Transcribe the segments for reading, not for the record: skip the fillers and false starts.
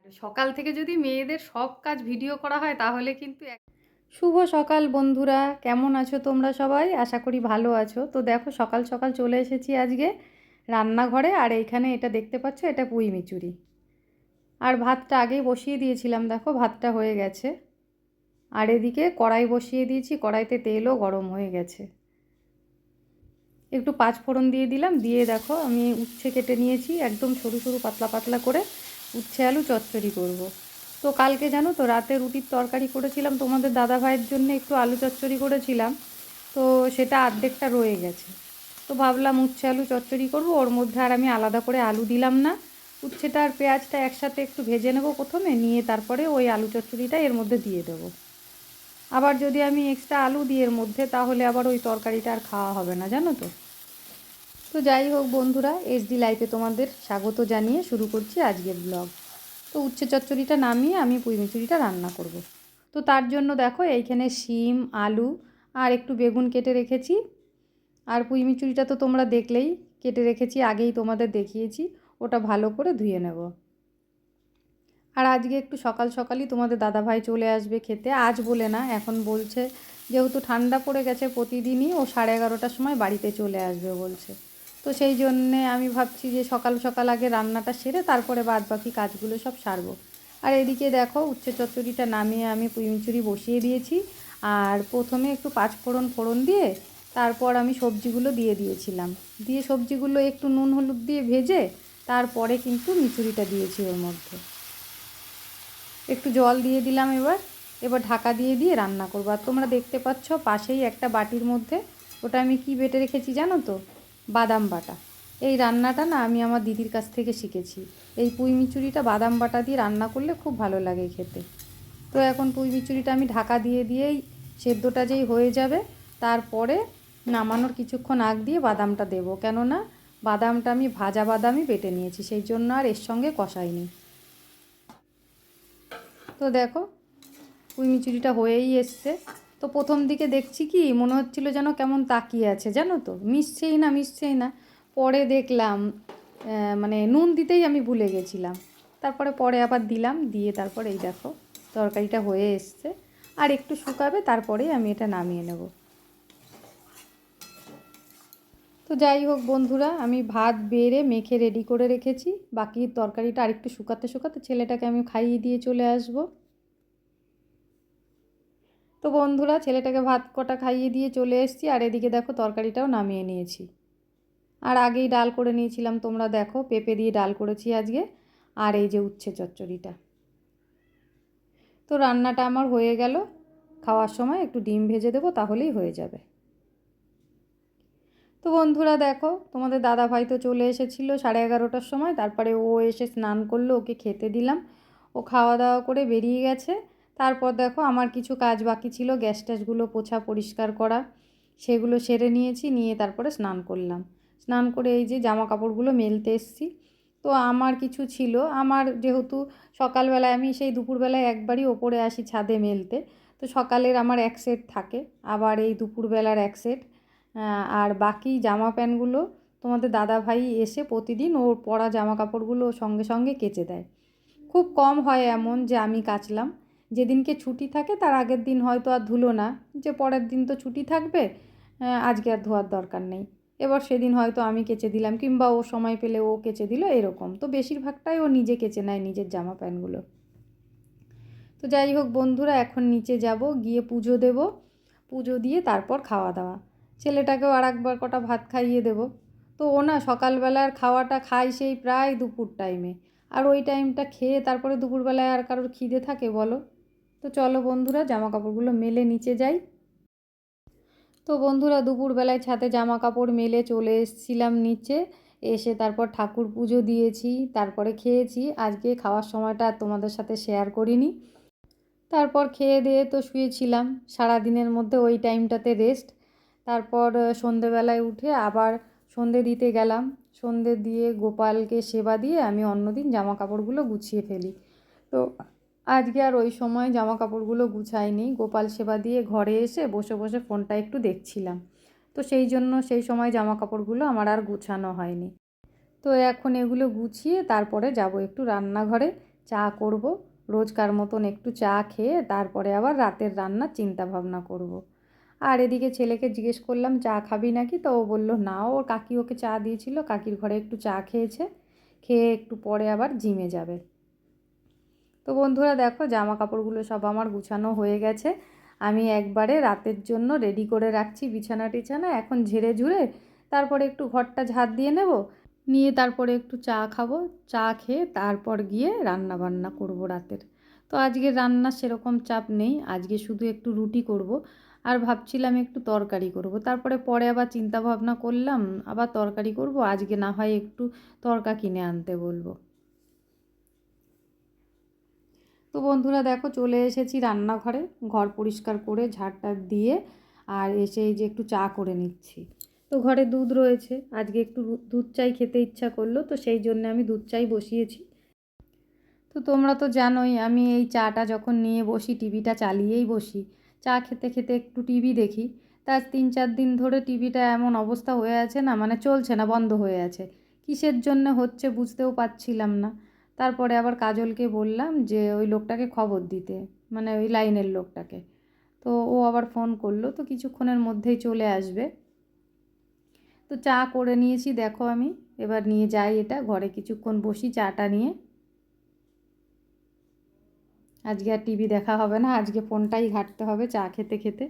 সকাল থেকে যদি মেয়েদের সব কাজ ভিডিও করা হয় তাহলে কিন্তু শুভ সকাল বন্ধুরা, কেমন আছো তোমরা সবাই? আশা করি ভালো আছো। তো দেখো সকাল সকাল চলে এসেছি আজকে রান্নাঘরে। আর এইখানে এটা দেখতে পাচ্ছ, এটা পুঁই মিচুরি। আর ভাতটা আগেই বসিয়ে দিয়েছিলাম, দেখো ভাতটা হয়ে গেছে। আর এদিকে কড়াই বসিয়ে দিয়েছি, কড়াইতে তেলও গরম হয়ে গেছে। একটু পাঁচ ফোড়ন দিয়ে দিলাম, দিয়ে দেখো আমি উচ্ছে কেটে নিয়েছি একদম সরু সরু পাতলা পাতলা করে। উচ্ছে আলু চচ্চড়ি করব। তো কালকে জানো তো রাতে রুটির তরকারি করেছিলাম, তোমাদের দাদা ভাইয়ের জন্য একটু আলু চচ্চড়ি করেছিলাম। তো সেটা অর্ধেকটা রয়ে গেছে। তো ভাবলাম উচ্ছে আলু চচ্চড়ি করব, ওর মধ্যে আর আমি আলাদা করে আলু দিলাম না। উচ্ছেটা আর পেঁয়াজটা একসাথে একটু ভেজে নেব প্রথমে, নিয়ে তারপরে ওই আলু চচ্চড়িটা এর মধ্যে দিয়ে দেবো। আবার যদি আমি এক্সট্রা আলু দিই এর মধ্যে, তাহলে আবার ওই তরকারিটা আর খাওয়া হবে না, জানো তো। তো যাই হোক বন্ধুরা, এসডি লাইফে তোমাদের স্বাগত জানিয়ে শুরু করছি আজকের ব্লগ। তো উচ্ছে চচ্চড়িটা নামিয়ে আমি পুঁই মিচুরিটা রান্না করব। তো তার জন্য দেখো এইখানে শিম, আলু আর একটু বেগুন কেটে রেখেছি। আর পুঁই মিচুরিটা তো তোমরা দেখলেই, কেটে রেখেছি, আগেই তোমাদের দেখিয়েছি। ওটা ভালো করে ধুয়ে নেব। আর আজকে একটু সকাল সকালই তোমাদের দাদাভাই চলে আসবে খেতে। আজ বলে না, এখন বলছে, যেহেতু ঠান্ডা পড়ে গেছে প্রতিদিনই ও 11:30টার সময় বাড়িতে চলে আসবে বলছে। তো সেই জন্যে আমি ভাবছি যে সকাল সকাল আগে রান্নাটা সেরে তারপরে বাদ বাকি কাজগুলো সব সারবো। আর এদিকে দেখো উচ্ছে চচ্চড়িটা নামিয়ে আমি পুঁই মিচুরি বসিয়ে দিয়েছি। আর প্রথমে একটু পাঁচফোড়ন ফোড়ন দিয়ে তারপর আমি সবজিগুলো দিয়ে দিয়েছিলাম। দিয়ে সবজিগুলো একটু নুন হলুদ দিয়ে ভেজে তারপরে কিন্তু মিচুরিটা দিয়েছি ওর মধ্যে। একটু জল দিয়ে দিলাম। এবার ঢাকা দিয়ে দিয়ে রান্না করবো। আর তোমরা দেখতে পাচ্ছ পাশেই একটা বাটির মধ্যে, ওটা আমি কি বেটে রেখেছি জানো তো? বাদাম বাটা। এই রান্নাটা না আমি আমার দিদির কাছ থেকে শিখেছি। এই পুঁই মিচুরিটা বাদাম বাটা দিয়ে রান্না করলে খুব ভালো লাগে খেতে। তো এখন পুঁই মিচুরিটা আমি ঢাকা দিয়ে দিয়েই, সেদ্ধটা যেই হয়ে যাবে তারপরে নামানোর কিছুক্ষণ আগ দিয়ে বাদামটা দেবো, কেননা বাদামটা আমি ভাজা বাদামই বেটে নিয়েছি, সেই জন্য আর এর সঙ্গে কষাইনি। তো দেখো পুঁই মিচুরিটা হয়েই এসছে। তো প্রথম দিকে দেখছি কি মনে হচ্ছিল যেন কেমন তাকিয়ে আছে, জানো তো, মিশছেই না মিশছেই না। পরে দেখলাম মানে নুন দিতেই আমি ভুলে গেছিলাম। তারপরে পরে আবার দিলাম, দিয়ে তারপরে এই দেখো তরকারিটা হয়ে এসছে। আর একটু শুকাবে, তারপরেই আমি এটা নামিয়ে নেব। তো যাই হোক বন্ধুরা, আমি ভাত বেড়ে মেখে রেডি করে রেখেছি। বাকি তরকারিটা আরেকটু শুকাতে শুকাতে ছেলেটাকে আমি খাইয়ে দিয়ে চলে আসবো। তো বন্ধুরা, ছেলেটাকে ভাত কটা খাইয়ে দিয়ে চলে এসেছি। আর এদিকে দেখো তরকারিটাও নামিয়ে নিয়েছি। আর আগেই ডাল করে নিয়েছিলাম, তোমরা দেখো পেঁপে দিয়ে ডাল করেছি আজকে। আর এই যে উচ্ছে চচ্চড়িটা। তো রান্নাটা আমার হয়ে গেল। খাওয়ার সময় একটু ডিম ভেজে দেবো, তাহলেই হয়ে যাবে। তো বন্ধুরা দেখো, তোমাদের দাদা ভাই তো চলে এসেছিলো 11:30টার সময়। তারপরে ও এসে স্নান করলো, ওকে খেতে দিলাম। ও খাওয়া দাওয়া করে বেরিয়ে গেছে। তারপর দেখো আমার কিছু কাজ বাকি ছিল, গ্যাস ট্যাসগুলো পোছা পরিষ্কার করা, সেগুলো সেরে নিয়েছি। নিয়ে তারপরে স্নান করলাম। স্নান করে এই যে জামা কাপড়গুলো মেলতে এসেছি। তো আমার কিছু ছিল, আমার যেহেতু সকালবেলায় আমি সেই দুপুরবেলায় একবারই ওপরে আসি ছাদে মেলতে। তো সকালের আমার এক সেট থাকে, আবার এই দুপুরবেলার এক সেট। আর বাকি জামা প্যান্টগুলো তোমাদের দাদা ভাই এসে প্রতিদিন ওর পরা জামা কাপড়গুলো সঙ্গে সঙ্গে কেচে দেয়। খুব কম হয় এমন যে আমি কাচলাম। যেদিনকে ছুটি থাকে তার আগের দিন হয়তো আর ধুলো না, যে পরের দিন তো ছুটি থাকবে, আজকে আর ধোয়ার দরকার নেই। এবার সেদিন হয়তো আমি কেচে দিলাম, কিংবা ও সময় পেলে ও কেচে দিল, এরকম। তো বেশিরভাগটাই ও নিজে কেচে নেয় নিজের জামা প্যান্টগুলো। তো যাই হোক বন্ধুরা, এখন নিচে যাব, গিয়ে পুজো দেব। পুজো দিয়ে তারপর খাওয়া দাওয়া। ছেলেটাকেও আর একবার কটা ভাত খাইয়ে দেব। তো ও না সকালবেলার খাওয়াটা খায় সেই প্রায় দুপুর টাইমে। আর ওই টাইমটা খেয়ে তারপরে দুপুরবেলায় আর কারোর খিদে থাকে বলো? তো চলো বন্ধুরা, জামা কাপড়গুলো মেলে নিচে যাই। তো বন্ধুরা, দুপুরবেলায় ছাদে জামা কাপড় মেলে চলে এসেছিলাম নিচে। এসে তারপর ঠাকুর পুজো দিয়েছি, তারপরে খেয়েছি। আজকে খাওয়ার সময়টা আর তোমাদের সাথে শেয়ার করিনি। তারপর খেয়ে দিয়ে তো শুয়েছিলাম। সারাদিনের মধ্যে ওই টাইমটাতে রেস্ট। তারপর সন্ধেবেলায় উঠে আবার সন্ধে দিতে গেলাম। সন্ধে দিয়ে গোপালকে সেবা দিয়ে আমি অন্যদিন জামা কাপড়গুলো গুছিয়ে ফেলি। তো আজকে আর ওই সময় জামা কাপড়গুলো গুছাইনি। গোপাল সেবা দিয়ে ঘরে এসে বসে বসে ফোনটা একটু দেখছিলাম। তো সেই জন্য সেই সময় জামা কাপড়গুলো আমার আর গুছানো হয়নি। তো এখন এগুলো গুছিয়ে তারপরে যাব একটু রান্নাঘরে। চা করব, রোজকার মতন একটু চা খেয়ে তারপরে আবার রাতের রান্নার চিন্তা ভাবনা করব। আর এদিকে ছেলেকে জিজ্ঞেস করলাম চা খাবি নাকি, তো ও বললো না, ওর কাকি ওকে চা দিয়েছিল, কাকির ঘরে একটু চা খেয়েছে, খেয়ে একটু পরে আবার জিমে যাবে। তো বন্ধুরা দেখো জামা কাপড়গুলো সব আমার গুছানো হয়ে গেছে। আমি একবারে রাতের জন্য রেডি করে রাখছি বিছানা টিছানা। এখন ঝেড়ে ঝুড়ে তারপরে একটু ঘরটা ঝাড় দিয়ে নেব, নিয়ে তারপরে একটু চা খাবো, চা খেয়ে তারপর গিয়ে রান্না বান্না করব রাতের। তো আজকে রান্নার সেরকম চাপ নেই, আজকে শুধু একটু রুটি করব আর ভাবছিলাম একটু তরকারি করব। তারপরে পরে আবার চিন্তা ভাবনা করলাম আবার তরকারি করব, আজকে না হয় একটু তরকা কিনে আনতে বলবো। তো বন্ধুরা দেখো চলে এসেছি রান্নাঘরে, ঘর পরিষ্কার করে ঝাড়টার দিয়ে আর এসে এই যে একটু চা করে নিচ্ছি। তো ঘরে দুধ রয়েছে, আজকে একটু দুধ চাই খেতে ইচ্ছা করলো, তো সেই জন্য আমি দুধ চাই বসিয়েছি। তো তোমরা তো জানোই আমি এই চাটা যখন নিয়ে বসি টিভিটা চালিয়েই বসি, চা খেতে খেতে একটু টিভি দেখি। তা 3-4 দিন ধরে টিভিটা এমন অবস্থা হয়ে আছে না, মানে চলছে না, বন্ধ হয়ে আছে। কিসের জন্য হচ্ছে বুঝতেও পারছিলাম না। তারপরে আবার কাজলকে বললাম যে ওই লোকটাকে খবর দিতে, মানে ওই লাইনের লোকটাকে। তো ও আবার ফোন করলো, তো কিছুক্ষণের মধ্যেই চলে আসবে। তো চা করে নিয়েছি দেখো আমি, এবার নিয়ে যাই এটা ঘরে, কিছুক্ষণ বসি চাটা নিয়ে। আজকে আর টিভি দেখা হবে না, আজকে ফোনটাই ঘাঁটতে হবে চা খেতে খেতে।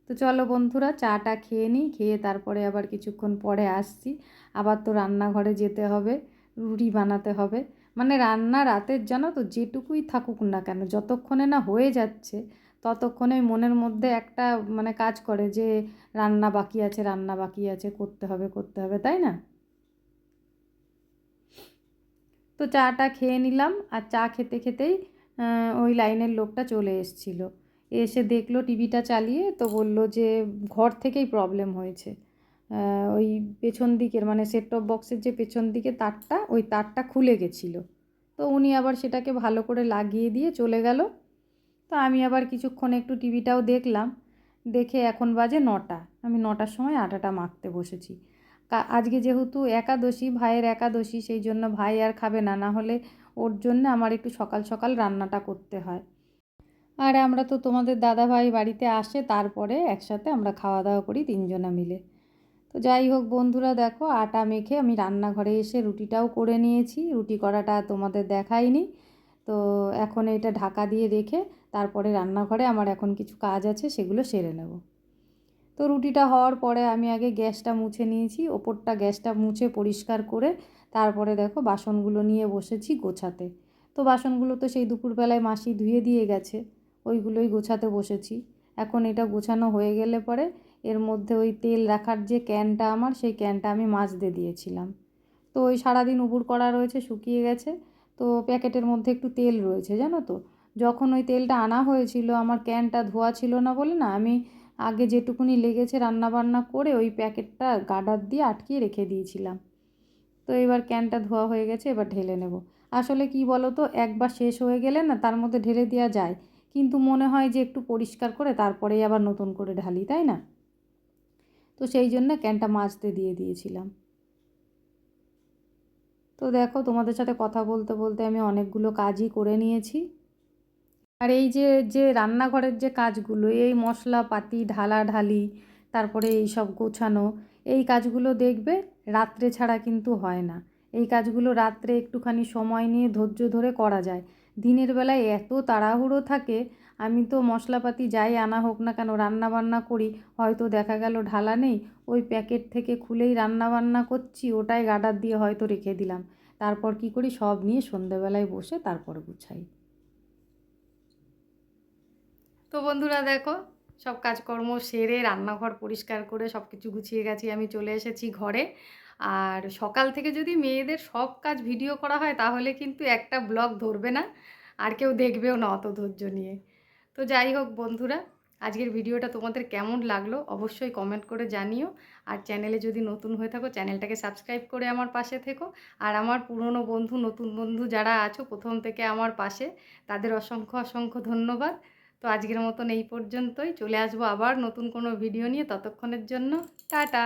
তো চলো বন্ধুরা চাটা খেয়ে নিই, খেয়ে তারপরে আবার কিছুক্ষণ পরে আসছি। আবার তো রান্নাঘরে যেতে হবে, রুটি বানাতে হবে। মানে রান্না রাতের জানো তো যেটুকুই থাকুক না কেন, যতক্ষণে না হয়ে যাচ্ছে ততক্ষণে মনের মধ্যে একটা মানে কাজ করে যে রান্না বাকি আছে, রান্না বাকি আছে, করতে হবে করতে হবে, তাই না? তো চাটা খেয়ে নিলাম, আর চা খেতে খেতেই ওই লাইনের লোকটা চলে এসেছিলো। এসে দেখলো টিভিটা চালিয়ে, তো বলল যে ঘর থেকেই প্রবলেম হয়েছে। ওই পেছন দিকের মানে সেট টপ বক্সের যে পেছন দিকে তারটা, ওই তারটা খুলে গেছিলো। তো উনি আবার সেটাকে ভালো করে লাগিয়ে দিয়ে চলে গেল। তো আমি আবার কিছুক্ষণ একটু টিভিটাও দেখলাম, দেখে এখন বাজে 9টা, আমি 9টার সময় আটাটা মাখতে বসেছি। আজকে যেহেতু একাদশী, ভাইয়ের একাদশী, সেই জন্য ভাই আর খাবে না, না হলে ওর জন্য আমার একটু সকাল সকাল রান্নাটা করতে হয়। আর আমরা তো তোমাদের দাদাভাই বাড়িতে আসে, তারপরে একসাথে আমরা খাওয়া দাওয়া করি 3জনা মিলে। তো যাই হোক বন্ধুরা দেখো আটা মেখে আমি রান্নাঘরে এসে রুটিটাও করে নিয়েছি, রুটি করাটা তোমাদের দেখাইনি। তো এখন এটা ঢাকা দিয়ে রেখে তারপরে রান্নাঘরে আমার এখন কিছু কাজ আছে, সেগুলো সেরে নেব। তো রুটিটা হওয়ার পরে আমি আগে গ্যাসটা মুছে নিয়েছি, ওপরটা গ্যাসটা মুছে পরিষ্কার করে তারপরে দেখো বাসনগুলো নিয়ে বসেছি গোছাতে। তো বাসনগুলো তো সেই দুপুরবেলায় মাসি ধুয়ে দিয়ে গেছে, ওইগুলোই গোছাতে বসেছি। এখন এটা গোছানো হয়ে গেলে পরে এর মধ্যে ওই তেল রাখার যে ক্যানটা আমার, সেই ক্যানটা আমি মাজতে দিয়েছিলাম। তো ওই সারাদিন উবুর করা রয়েছে, শুকিয়ে গেছে। তো প্যাকেটের মধ্যে একটু তেল রয়েছে জানো তো, যখন ওই তেলটা আনা হয়েছিল আমার ক্যানটা ধোয়া ছিল না বলে না, আমি আগে যেটুকুনি লেগেছে রান্না বান্না করে ওই প্যাকেটটা গার্ডার দিয়ে আটকিয়ে রেখে দিয়েছিলাম। তো এবার ক্যানটা ধোয়া হয়ে গেছে, এবার ঢেলে নেব। আসলে কি বলো তো, একবার শেষ হয়ে গেলে না তার মধ্যে ঢেলে দেওয়া যায়, কিন্তু মনে হয় যে একটু পরিষ্কার করে তারপরেই আবার নতুন করে ঢালি, তাই না? তো সেই জন্য ক্যানটা মাজতে দিয়ে দিয়েছিলাম। তো দেখো তোমাদের সাথে কথা বলতে বলতে আমি অনেকগুলো কাজই করে নিয়েছি। আর এই যে যে রান্নাঘরের যে কাজগুলো, এই মশলাপাতি ঢালাঢালি, তারপরে এই সব গোছানো, এই কাজগুলো দেখবে রাত্রে ছাড়া কিন্তু হয় না। এই কাজগুলো রাত্রে একটুখানি সময় নিয়ে ধৈর্য ধরে করা যায়। দিনের বেলায় এত তাড়াহুড়ো থাকে, আমি তো মশলাপাতি যাই আনা হোক না কেন রান্না বান্না করি, হয়তো দেখা গেল ঢালা নেই, ওই প্যাকেট থেকে খুলেই রান্না বান্না করছি, ওটাই গার্ডার দিয়ে হয়তো রেখে দিলাম। তারপর কি করি, সব নিয়ে সন্ধেবেলায় বসে তারপর গুছাই। তো বন্ধুরা দেখো সব কাজকর্ম সেরে রান্নাঘর পরিষ্কার করে সব কিছু গুছিয়ে গেছি, আমি চলে এসেছি ঘরে। আর সকাল থেকে যদি মেয়েদের সব কাজ ভিডিও করা হয় তাহলে কিন্তু একটা ব্লগ ধরবে না, আর কেউ দেখবেও না অত ধৈর্য নিয়ে। তো যাই হোক বন্ধুরা, আজকের ভিডিওটা তোমাদের কেমন লাগলো অবশ্যই কমেন্ট করে জানিও। আর চ্যানেলে যদি নতুন হয়ে থাকো চ্যানেলটাকে সাবস্ক্রাইব করে আমার পাশে থেকো। আর আমার পুরনো বন্ধু নতুন বন্ধু যারা আছো প্রথম থেকে আমার পাশে, তাদের অসংখ্য অসংখ্য ধন্যবাদ। তো আজকের মতন এই পর্যন্তই, চলে আসবো আবার নতুন কোনো ভিডিও নিয়ে, ততক্ষণের জন্য টাটা।